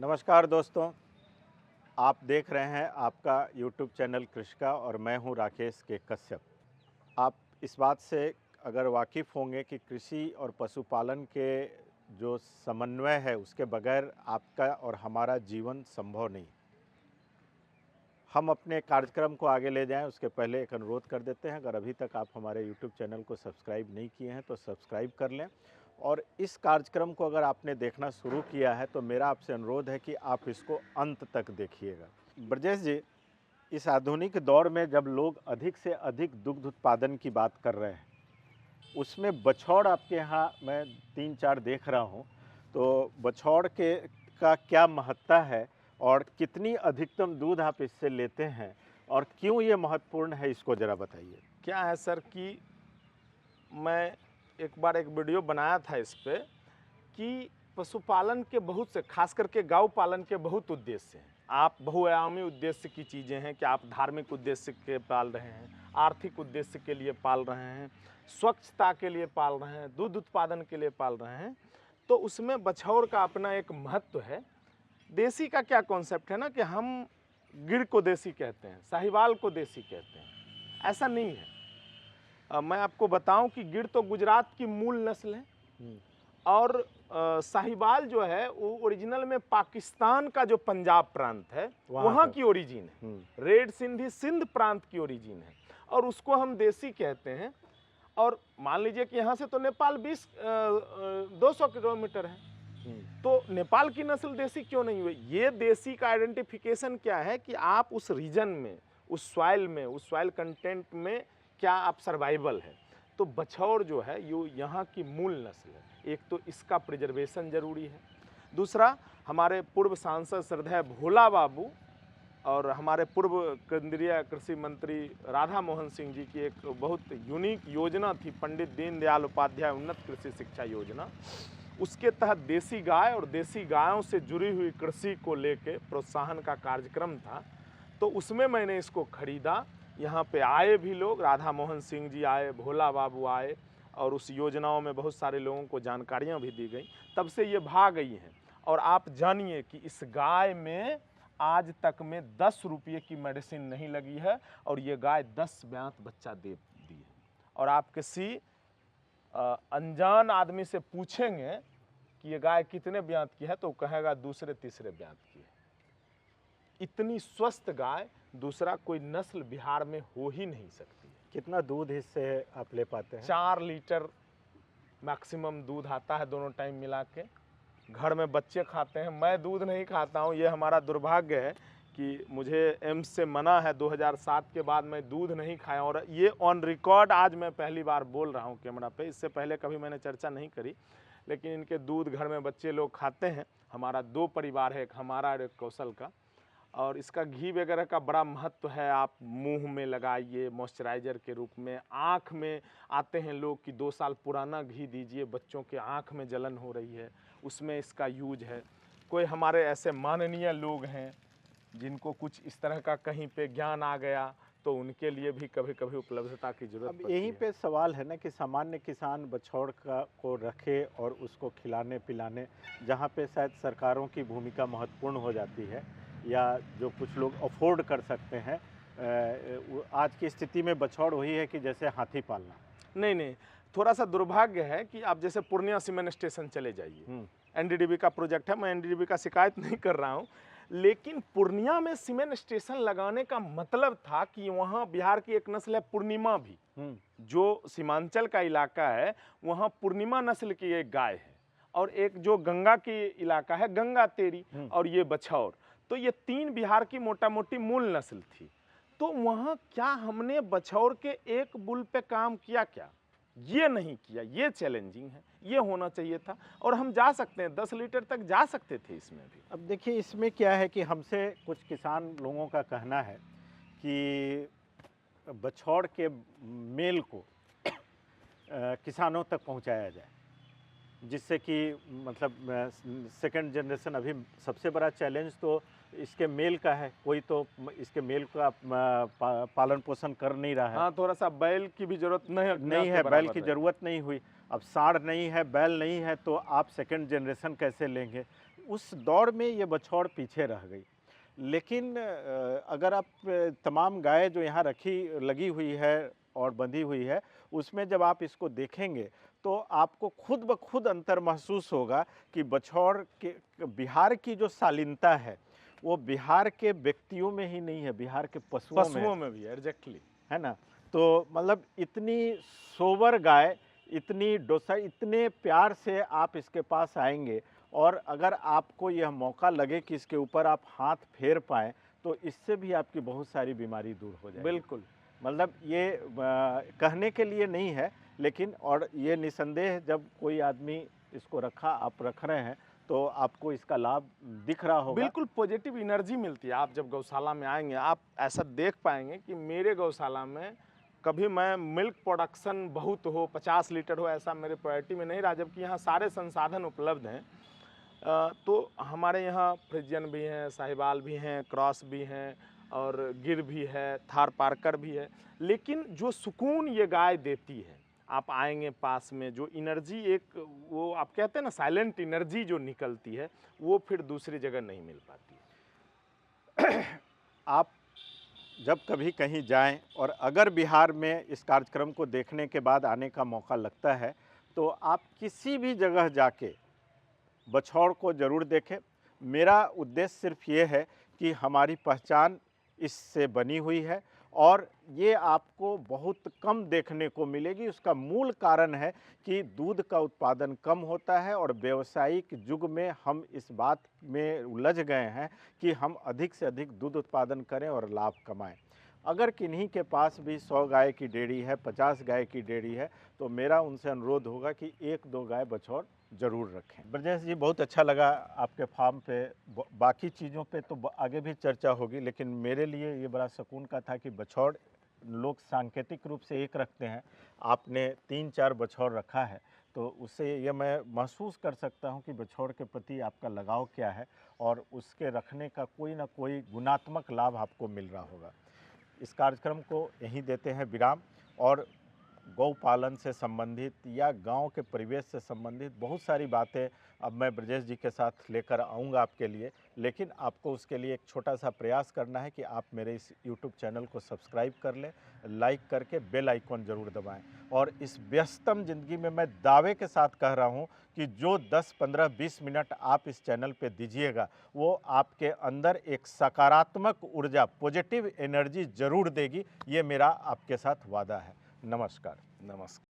नमस्कार दोस्तों, आप देख रहे हैं आपका यूट्यूब चैनल कृषि का और मैं हूं राकेश के कश्यप। आप इस बात से अगर वाकिफ़ होंगे कि कृषि और पशुपालन के जो समन्वय है उसके बगैर आपका और हमारा जीवन संभव नहीं। हम अपने कार्यक्रम को आगे ले जाएं उसके पहले एक अनुरोध कर देते हैं, अगर अभी तक आप हमारे यूट्यूब चैनल को सब्सक्राइब नहीं किए हैं तो सब्सक्राइब कर लें और इस कार्यक्रम को अगर आपने देखना शुरू किया है तो मेरा आपसे अनुरोध है कि आप इसको अंत तक देखिएगा। ब्रजेश जी, इस आधुनिक दौर में जब लोग अधिक से अधिक दुग्ध उत्पादन की बात कर रहे हैं, उसमें बछौर आपके यहाँ मैं 3-4 देख रहा हूँ, तो बछौर का क्या महत्ता है और कितनी अधिकतम दूध आप इससे लेते हैं और क्यों ये महत्वपूर्ण है, इसको ज़रा बताइए। क्या है सर कि मैं एक बार एक वीडियो बनाया था इस पे कि पशुपालन के बहुत से, खास करके गौ पालन के बहुत उद्देश्य हैं। आप बहुआयामी उद्देश्य की चीज़ें हैं कि आप धार्मिक उद्देश्य के पाल रहे हैं, आर्थिक उद्देश्य के लिए पाल रहे हैं, स्वच्छता के लिए पाल रहे हैं, दूध उत्पादन के लिए पाल रहे हैं, तो उसमें बछौर का अपना एक महत्व है। देसी का क्या कॉन्सेप्ट है ना कि हम गिर को देसी कहते हैं, साहिवाल को देसी कहते हैं, ऐसा नहीं है। मैं आपको बताऊं कि गिर तो गुजरात की मूल नस्ल है और साहिवाल जो है वो ओरिजिनल में पाकिस्तान का जो पंजाब प्रांत है वहाँ की ओरिजिन है। रेड सिंधी सिंध प्रांत की ओरिजिन है और उसको हम देसी कहते हैं। और मान लीजिए कि यहाँ से तो नेपाल 200 किलोमीटर है, तो नेपाल की नस्ल देसी क्यों नहीं हुई? ये देसी का आइडेंटिफिकेशन क्या है कि आप उस रीजन में, उस सॉइल में, उस सॉइल कंटेंट में क्या आप सर्वाइवल है। तो बछौर जो है ये यहाँ की मूल नस्ल है। एक तो इसका प्रिजर्वेशन जरूरी है, दूसरा हमारे पूर्व सांसद श्रद्धेय भोला बाबू और हमारे पूर्व केंद्रीय कृषि मंत्री राधा मोहन सिंह जी की एक बहुत यूनिक योजना थी, पंडित दीनदयाल उपाध्याय उन्नत कृषि शिक्षा योजना। उसके तहत देसी गाय और देसी गायों से जुड़ी हुई कृषि को लेके प्रोत्साहन का कार्यक्रम था, तो उसमें मैंने इसको खरीदा। यहाँ पे आए भी लोग, राधा मोहन सिंह जी आए, भोला बाबू आए और उस योजनाओं में बहुत सारे लोगों को जानकारियाँ भी दी गई। तब से ये भाग गई हैं और आप जानिए कि इस गाय में आज तक में 10 रुपये की मेडिसिन नहीं लगी है और ये गाय 10 ब्यात बच्चा दे दी है। और आप किसी अनजान आदमी से पूछेंगे कि ये गाय कितने ब्यात की है तो कहेगा दूसरे तीसरे ब्यात की है। इतनी स्वस्थ गाय दूसरा कोई नस्ल बिहार में हो ही नहीं सकती है। कितना दूध इससे आप ले पाते हैं? 4 लीटर मैक्सिमम दूध आता है दोनों टाइम मिला के। घर में बच्चे खाते हैं, मैं दूध नहीं खाता हूँ। ये हमारा दुर्भाग्य है कि मुझे एम्स से मना है 2007 के बाद मैं दूध नहीं खाया और ये ऑन रिकॉर्ड आज मैं पहली बार बोल रहा हूँ कैमरा पे। इससे पहले कभी मैंने चर्चा नहीं करी, लेकिन इनके दूध घर में बच्चे लोग खाते हैं। हमारा 2 परिवार है, एक हमारा और एक कौशल का। और इसका घी वगैरह का बड़ा महत्व है। आप मुंह में लगाइए मॉइस्चराइज़र के रूप में। आँख में आते हैं लोग कि 2 साल पुराना घी दीजिए, बच्चों के आँख में जलन हो रही है, उसमें इसका यूज है। कोई हमारे ऐसे माननीय लोग हैं जिनको कुछ इस तरह का कहीं पे ज्ञान आ गया तो उनके लिए भी कभी कभी उपलब्धता की जरूरत पड़ती है। यहीं पे सवाल है ना कि सामान्य किसान बछौर को रखे और उसको खिलाने पिलाने, जहाँ पे शायद सरकारों की भूमिका महत्वपूर्ण हो जाती है या जो कुछ लोग अफोर्ड कर सकते हैं, आज की स्थिति में बछौर वही है कि जैसे हाथी पालना। नहीं, थोड़ा सा दुर्भाग्य है कि आप जैसे पूर्णिया सीमेंट स्टेशन चले जाइए, एनडीडीबी का प्रोजेक्ट है, मैं एनडीडीबी का शिकायत नहीं कर रहा हूँ, लेकिन पूर्णिया में सीमेंट स्टेशन लगाने का मतलब था कि वहाँ बिहार की एक नस्ल है पूर्णिमा भी, जो सीमांचल का इलाका है वहाँ पूर्णिमा नस्ल की एक गाय है और एक जो गंगा की इलाका है गंगा तेरी और ये बछौर। तो ये 3 बिहार की मोटा मोटी मूल नस्ल थी। तो वहाँ क्या हमने बछौर के एक बुल पे काम किया? क्या ये नहीं किया? ये चैलेंजिंग है, ये होना चाहिए था और हम जा सकते हैं, 10 लीटर तक जा सकते थे इसमें भी। अब देखिए इसमें क्या है कि हमसे कुछ किसान लोगों का कहना है कि बछौर के मेल को किसानों तक पहुंचाया जाए, जिससे कि मतलब सेकंड जनरेशन। अभी सबसे बड़ा चैलेंज तो इसके मेल का है, कोई तो इसके मेल का पालन पोषण कर नहीं रहा है। हाँ, थोड़ा सा बैल की भी जरूरत नहीं है, बैल की ज़रूरत नहीं हुई। अब साढ़ नहीं है, बैल नहीं है, तो आप सेकंड जनरेशन कैसे लेंगे? उस दौड़ में ये बछौर पीछे रह गई। लेकिन अगर आप तमाम गाय जो यहाँ लगी हुई है और बंधी हुई है, उसमें जब आप इसको देखेंगे तो आपको खुद ब खुद अंतर महसूस होगा कि बछौर के बिहार की जो शालीनता है, वो बिहार के व्यक्तियों में ही नहीं है, बिहार के पशुओं में भी एग्जैक्टली है ना। तो मतलब इतनी सोबर गाय, इतनी डोसा, इतने प्यार से आप इसके पास आएंगे और अगर आपको यह मौका लगे कि इसके ऊपर आप हाथ फेर पाएँ, तो इससे भी आपकी बहुत सारी बीमारी दूर हो जाएगी। बिल्कुल। मतलब ये कहने के लिए नहीं है, लेकिन और ये निसंदेह जब कोई आदमी इसको आप रख रहे हैं, तो आपको इसका लाभ दिख रहा होगा। बिल्कुल पॉजिटिव एनर्जी मिलती है। आप जब गौशाला में आएंगे, आप ऐसा देख पाएंगे कि मेरे गौशाला में कभी मैं मिल्क प्रोडक्शन बहुत हो, 50 लीटर हो, ऐसा मेरे प्रायोरिटी में नहीं रहा, जबकि यहाँ सारे संसाधन उपलब्ध हैं। तो हमारे यहाँ फ्रिजियन भी हैं, साहिवाल भी हैं, क्रॉस भी हैं और गिर भी है, थार पार्कर भी है। लेकिन जो सुकून ये गाय देती है, आप आएंगे पास में, जो एनर्जी एक वो आप कहते हैं ना साइलेंट एनर्जी जो निकलती है, वो फिर दूसरी जगह नहीं मिल पाती। आप जब कभी कहीं जाएं और अगर बिहार में इस कार्यक्रम को देखने के बाद आने का मौका लगता है, तो आप किसी भी जगह जाके बछौर को ज़रूर देखें। मेरा उद्देश्य सिर्फ ये है कि हमारी पहचान इससे बनी हुई है और ये आपको बहुत कम देखने को मिलेगी। उसका मूल कारण है कि दूध का उत्पादन कम होता है और व्यावसायिक युग में हम इस बात में उलझ गए हैं कि हम अधिक से अधिक दूध उत्पादन करें और लाभ कमाएं। अगर किन्हीं के पास भी 100 गाय की डेयरी है, 50 गाय की डेयरी है, तो मेरा उनसे अनुरोध होगा कि 1-2 गाय बछौर ज़रूर रखें। ब्रजेश जी, बहुत अच्छा लगा आपके फार्म पे। बाकी चीज़ों पे तो आगे भी चर्चा होगी, लेकिन मेरे लिए ये बड़ा सुकून का था कि बछौर लोग सांकेतिक रूप से एक रखते हैं, आपने 3-4 बछौर रखा है, तो उससे ये मैं महसूस कर सकता हूँ कि बछौर के प्रति आपका लगाव क्या है और उसके रखने का कोई ना कोई गुणात्मक लाभ आपको मिल रहा होगा। इस कार्यक्रम को यहीं देते हैं विराम और गौपालन से संबंधित या गांव के परिवेश से संबंधित बहुत सारी बातें अब मैं ब्रजेश जी के साथ लेकर आऊँगा आपके लिए, लेकिन आपको उसके लिए एक छोटा सा प्रयास करना है कि आप मेरे इस YouTube चैनल को सब्सक्राइब कर लें, लाइक करके बेल आइकॉन ज़रूर दबाएं। और इस व्यस्तम ज़िंदगी में मैं दावे के साथ कह रहा हूं कि जो 10, 15, 20 मिनट आप इस चैनल पे दीजिएगा, वो आपके अंदर एक सकारात्मक ऊर्जा, पॉजिटिव एनर्जी ज़रूर देगी। ये मेरा आपके साथ वादा है। नमस्कार। नमस्कार।